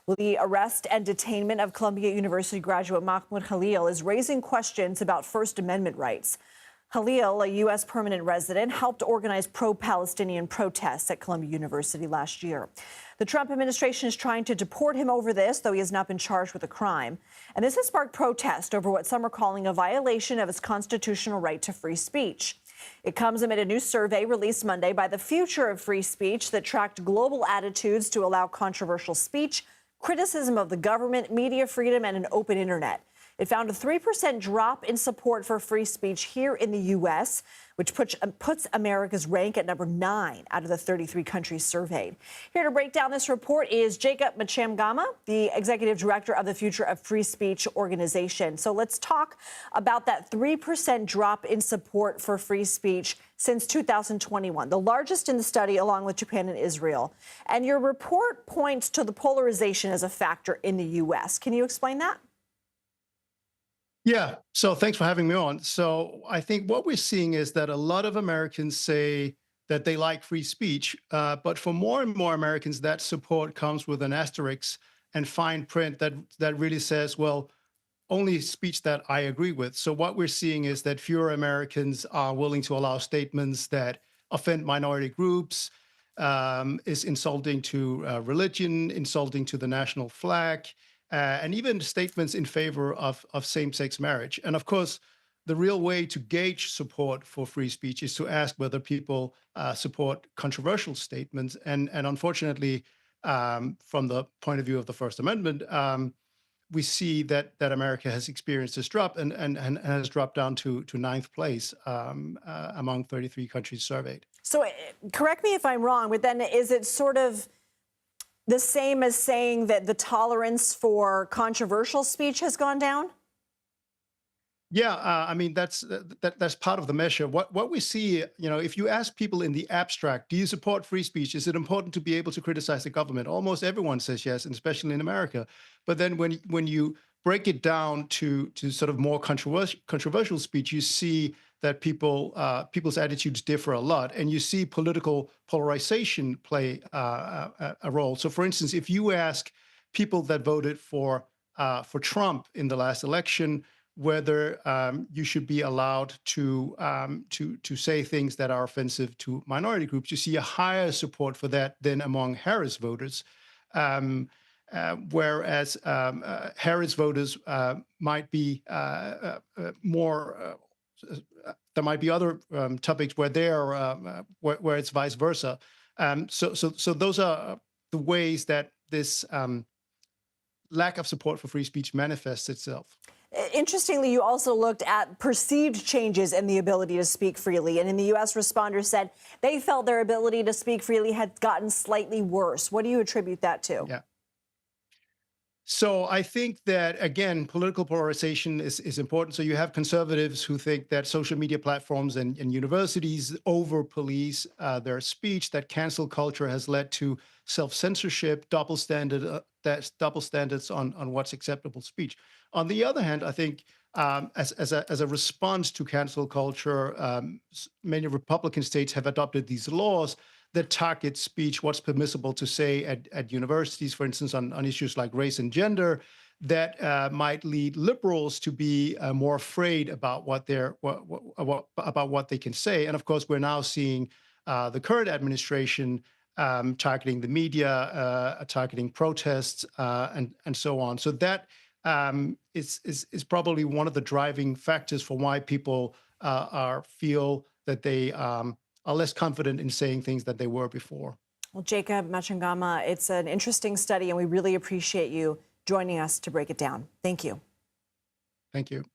Well, the arrest and detainment of Columbia University graduate Mahmoud Khalil is raising questions about First Amendment rights. Khalil, a U.S. permanent resident, helped organize pro-Palestinian protests at Columbia University last year. The Trump administration is trying to deport him over this, though he has not been charged with a crime. And this has sparked protest over what some are calling a violation of his constitutional right to free speech. It comes amid a new survey released Monday by the Future of Free Speech that tracked global attitudes to allow controversial speech, criticism of the government, media freedom, and an open internet. It found a 3% drop in support for free speech here in the U.S., which puts America's rank at number 9 out of the 33 countries surveyed. Here to break down this report is Jacob Mchangama, the executive director of the Future of Free Speech organization. So let's talk about that 3% drop in support for free speech since 2021, the largest in the study along with Japan and Israel. And your report points to the polarization as a factor in the U.S. Can you explain that? Yeah, so thanks for having me on. So I think what we're seeing is that a lot of Americans say that they like free speech, but for more and more Americans, that support comes with an asterisk and fine print that really says, well, only speech that I agree with. So what we're seeing is that fewer Americans are willing to allow statements that offend minority groups, is insulting to religion, insulting to the national flag, and even statements in favor of same-sex marriage. And of course, the real way to gauge support for free speech is to ask whether people support controversial statements. And unfortunately, from the point of view of the First Amendment, we see that America has experienced this drop and has dropped down to 9th place among 33 countries surveyed. So correct me if I'm wrong, but then is it sort of the same as saying that the tolerance for controversial speech has gone down? Yeah, I mean, that's part of the measure. What we see, if you ask people in the abstract, do you support free speech? Is it important to be able to criticize the government? Almost everyone says yes, and especially in America. But then when you break it down to sort of more controversial speech, you see that people's attitudes differ a lot, and you see political polarization play a role. So, for instance, if you ask people that voted for Trump in the last election whether you should be allowed to say things that are offensive to minority groups, you see a higher support for that than among Harris voters. Whereas Harris voters might be more. There might be other topics where where it's vice versa. So those are the ways that this lack of support for free speech manifests itself. Interestingly, you also looked at perceived changes in the ability to speak freely. And in the U.S., responders said they felt their ability to speak freely had gotten slightly worse. What do you attribute that to? Yeah. So I think that, again, political polarization is important. So you have conservatives who think that social media platforms and universities over-police their speech, that cancel culture has led to self-censorship, double standards on what's acceptable speech. On the other hand, I think as a response to cancel culture, many Republican states have adopted these laws that target speech, what's permissible to say at universities, for instance, on issues like race and gender, that might lead liberals to be more afraid about what they can say. And of course, we're now seeing the current administration targeting the media, targeting protests, and so on. So that is probably one of the driving factors for why people feel that they are less confident in saying things that they were before. Well, Jacob Mchangama, it's an interesting study, and we really appreciate you joining us to break it down. Thank you. Thank you.